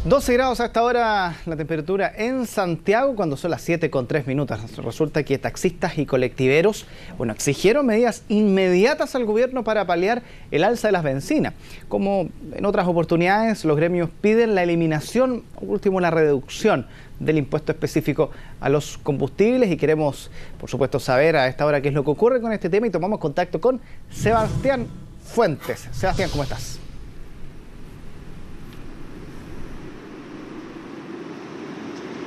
12 grados a esta hora la temperatura en Santiago cuando son las 7:03. Resulta que taxistas y colectiveros, exigieron medidas inmediatas al gobierno para paliar el alza de las bencinas. Como en otras oportunidades, los gremios piden la eliminación, por último la reducción del impuesto específico a los combustibles, y queremos, por supuesto, saber a esta hora qué es lo que ocurre con este tema, y tomamos contacto con Sebastián Fuentes. Sebastián, ¿cómo estás?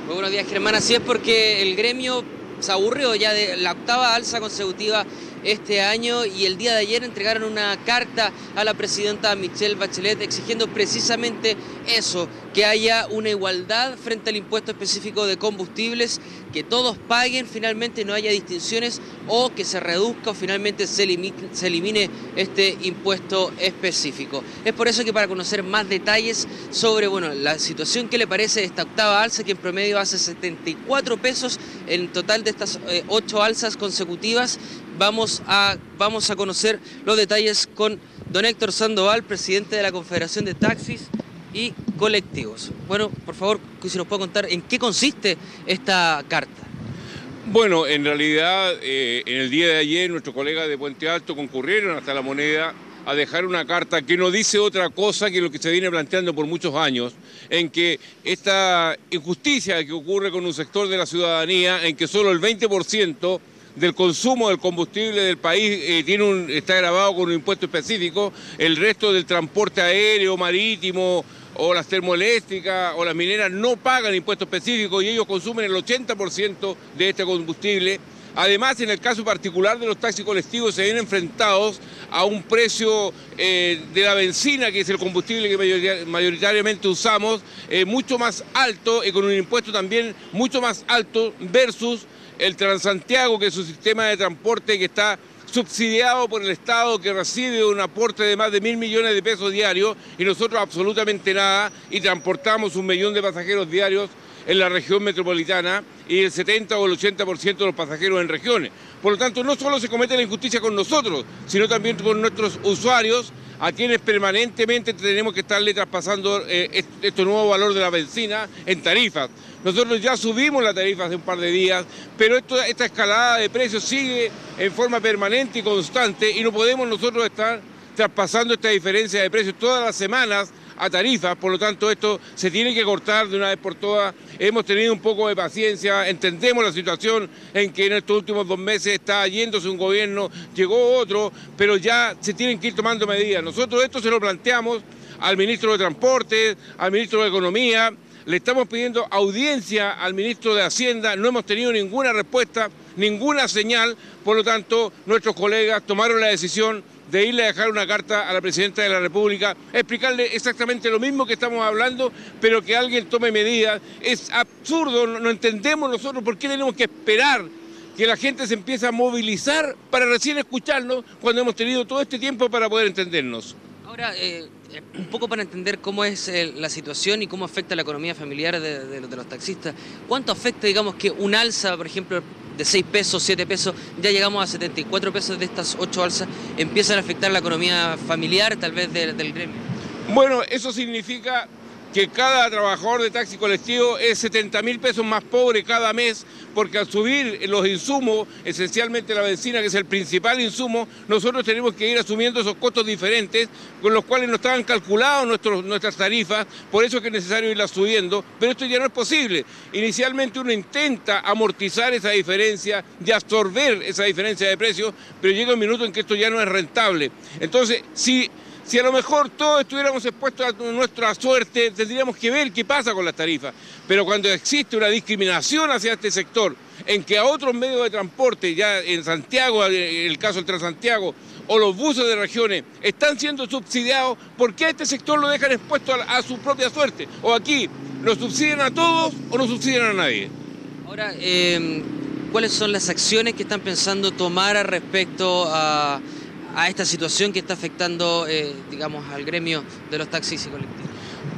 Muy buenos días, Germán. Así es, porque el gremio se aburrió ya de la octava alza consecutiva este año, y el día de ayer entregaron una carta a la presidenta Michelle Bachelet exigiendo precisamente eso, que haya una igualdad frente al impuesto específico de combustibles, que todos paguen, finalmente no haya distinciones, o que se reduzca o finalmente se elimine este impuesto específico. Es por eso que, para conocer más detalles sobre la situación, ¿qué le parece esta octava alza, que en promedio hace 74 pesos en total de estas 8 alzas consecutivas? Vamos a conocer los detalles con don Héctor Sandoval, presidente de la Confederación de Taxis y Colectivos. Bueno, por favor, si nos puede contar en qué consiste esta carta. Bueno, en realidad, en el día de ayer, nuestros colegas de Puente Alto concurrieron hasta La Moneda a dejar una carta que no dice otra cosa que lo que se viene planteando por muchos años, en que esta injusticia que ocurre con un sector de la ciudadanía, en que solo el 20% del consumo del combustible del país está grabado con un impuesto específico, el resto del transporte aéreo, marítimo, o las termoeléctricas o las mineras no pagan impuesto específico, y ellos consumen el 80% de este combustible. Además, en el caso particular de los taxis colectivos, se ven enfrentados a un precio de la benzina, que es el combustible que mayoritariamente usamos, mucho más alto, y con un impuesto también mucho más alto versus el Transantiago, que es un sistema de transporte que está subsidiado por el Estado, que recibe un aporte de más de 1.000 millones de pesos diarios, y nosotros absolutamente nada, y transportamos 1 millón de pasajeros diarios en la región metropolitana, y el 70 o el 80% de los pasajeros en regiones. Por lo tanto, no solo se comete la injusticia con nosotros, sino también con nuestros usuarios, a quienes permanentemente tenemos que estarle traspasando este nuevo valor de la benzina en tarifas. Nosotros ya subimos la tarifa hace un par de días, pero esta escalada de precios sigue en forma permanente y constante, y no podemos nosotros estar traspasando esta diferencia de precios todas las semanas a tarifas. Por lo tanto, esto se tiene que cortar de una vez por todas. Hemos tenido un poco de paciencia, entendemos la situación en que en estos últimos 2 meses está yéndose un gobierno, llegó otro, pero ya se tienen que ir tomando medidas. Nosotros esto se lo planteamos al ministro de Transporte, al ministro de Economía, le estamos pidiendo audiencia al ministro de Hacienda, no hemos tenido ninguna respuesta, ninguna señal. Por lo tanto, nuestros colegas tomaron la decisión de irle a dejar una carta a la presidenta de la República, explicarle exactamente lo mismo que estamos hablando, pero que alguien tome medidas. Es absurdo, no entendemos nosotros por qué tenemos que esperar que la gente se empiece a movilizar para recién escucharnos, cuando hemos tenido todo este tiempo para poder entendernos. Ahora, un poco para entender cómo es la situación y cómo afecta la economía familiar de los taxistas. ¿Cuánto afecta, digamos, que un alza, por ejemplo, de 6 pesos, 7 pesos, ya llegamos a 74 pesos de estas 8 alzas, empiezan a afectar la economía familiar, tal vez, del gremio? Bueno, eso significa que cada trabajador de taxi colectivo es 70.000 pesos más pobre cada mes, porque al subir los insumos, esencialmente la benzina, que es el principal insumo, nosotros tenemos que ir asumiendo esos costos diferentes con los cuales no estaban calculados nuestras tarifas. Por eso es que es necesario irlas subiendo, pero esto ya no es posible. Inicialmente uno intenta amortizar esa diferencia, de absorber esa diferencia de precios, pero llega un minuto en que esto ya no es rentable. Entonces, si a lo mejor todos estuviéramos expuestos a nuestra suerte, tendríamos que ver qué pasa con las tarifas. Pero cuando existe una discriminación hacia este sector, en que a otros medios de transporte, ya en Santiago, en el caso del Transantiago, o los buses de regiones, están siendo subsidiados, ¿por qué a este sector lo dejan expuesto a su propia suerte? O aquí, ¿nos subsidian a todos o no subsidian a nadie? Ahora, ¿cuáles son las acciones que están pensando tomar respecto a esta situación que está afectando, digamos, al gremio de los taxis y colectivos?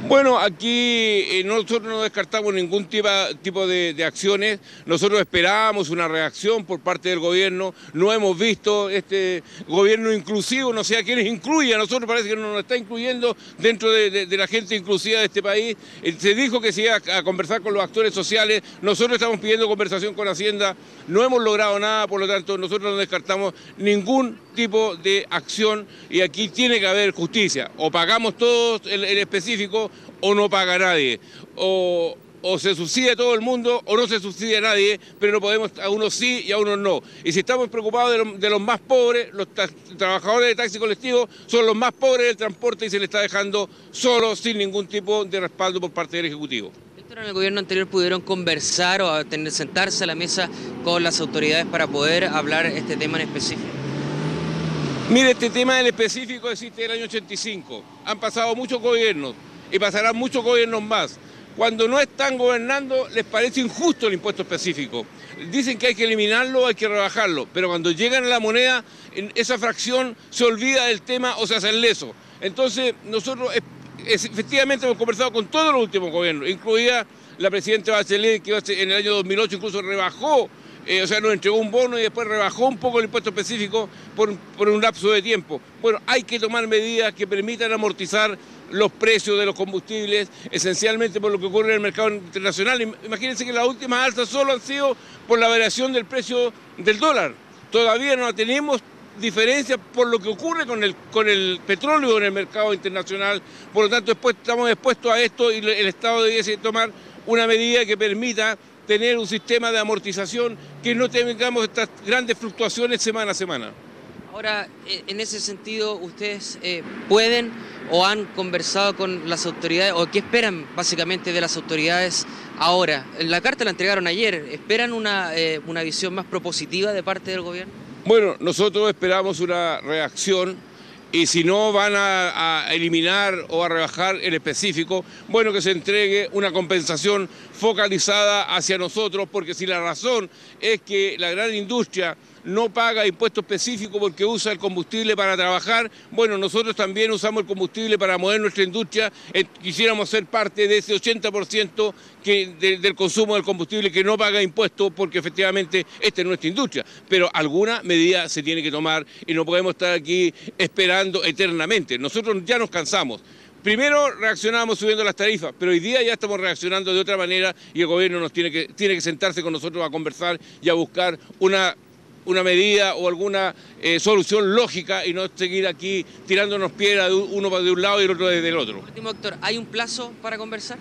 Bueno, aquí nosotros no descartamos ningún tipo de acciones. Nosotros esperábamos una reacción por parte del gobierno. No hemos visto este gobierno inclusivo, no sé a quiénes incluye. A nosotros parece que no nos está incluyendo dentro de la gente inclusiva de este país. Se dijo que se iba a conversar con los actores sociales. Nosotros estamos pidiendo conversación con Hacienda. No hemos logrado nada, por lo tanto nosotros no descartamos ningún tipo de acción y aquí tiene que haber justicia. O pagamos todos el específico o no paga nadie. O se subsidia a todo el mundo o no se subsidia a nadie, pero no podemos, a unos sí y a unos no. Y si estamos preocupados de los más pobres, los trabajadores de taxi colectivo son los más pobres del transporte y se les está dejando solos sin ningún tipo de respaldo por parte del Ejecutivo. ¿En el gobierno anterior pudieron conversar o sentarse a la mesa con las autoridades para poder hablar este tema en específico? Mire, este tema en específico existe del año 85. Han pasado muchos gobiernos y pasarán muchos gobiernos más. Cuando no están gobernando les parece injusto el impuesto específico. Dicen que hay que eliminarlo, hay que rebajarlo, pero cuando llegan a la moneda, en esa fracción se olvida del tema o se hace leso. Entonces nosotros efectivamente hemos conversado con todos los últimos gobiernos, incluida la presidenta Bachelet, que en el año 2008 incluso rebajó, nos entregó un bono y después rebajó un poco el impuesto específico por un lapso de tiempo. Bueno, hay que tomar medidas que permitan amortizar los precios de los combustibles, esencialmente por lo que ocurre en el mercado internacional. Imagínense que las últimas alzas solo han sido por la variación del precio del dólar. Todavía no tenemos diferencias por lo que ocurre con el petróleo en el mercado internacional. Por lo tanto, estamos expuestos a esto y el Estado debiese tomar una medida que permita tener un sistema de amortización que no tengamos estas grandes fluctuaciones semana a semana. Ahora, en ese sentido, ¿ustedes pueden o han conversado con las autoridades o qué esperan básicamente de las autoridades ahora? La carta la entregaron ayer, ¿esperan una visión más propositiva de parte del gobierno? Bueno, nosotros esperamos una reacción y si no van a eliminar o a rebajar el específico, bueno, que se entregue una compensación focalizada hacia nosotros, porque si la razón es que la gran industria no paga impuesto específico porque usa el combustible para trabajar, bueno, nosotros también usamos el combustible para mover nuestra industria, quisiéramos ser parte de ese 80% del consumo del combustible que no paga impuestos porque efectivamente esta es nuestra industria, pero alguna medida se tiene que tomar y no podemos estar aquí esperando eternamente. Nosotros ya nos cansamos. Primero reaccionábamos subiendo las tarifas, pero hoy día ya estamos reaccionando de otra manera y el gobierno tiene que sentarse con nosotros a conversar y a buscar una medida o alguna solución lógica y no seguir aquí tirándonos piedras uno de un lado y el otro desde el otro. Último, doctor, ¿hay un plazo para conversar?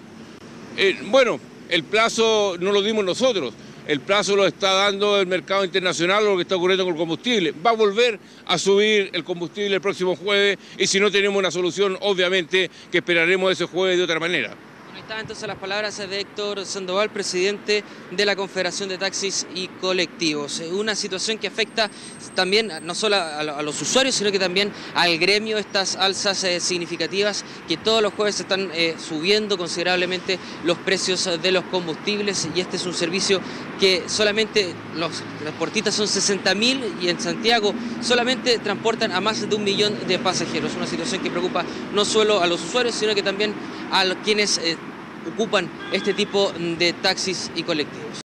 Bueno, el plazo no lo dimos nosotros, el plazo lo está dando el mercado internacional, lo que está ocurriendo con el combustible. Va a volver a subir el combustible el próximo jueves y si no tenemos una solución, obviamente que esperaremos ese jueves de otra manera. Estaban entonces las palabras de Héctor Sandoval, presidente de la Confederación de Taxis y Colectivos. Una situación que afecta también no solo a los usuarios, sino que también al gremio, estas alzas significativas que todos los jueves están subiendo considerablemente los precios de los combustibles y este es un servicio que solamente los transportistas son 60.000 y en Santiago solamente transportan a más de 1 millón de pasajeros. Una situación que preocupa no solo a los usuarios, sino que también a quienes ocupan este tipo de taxis y colectivos.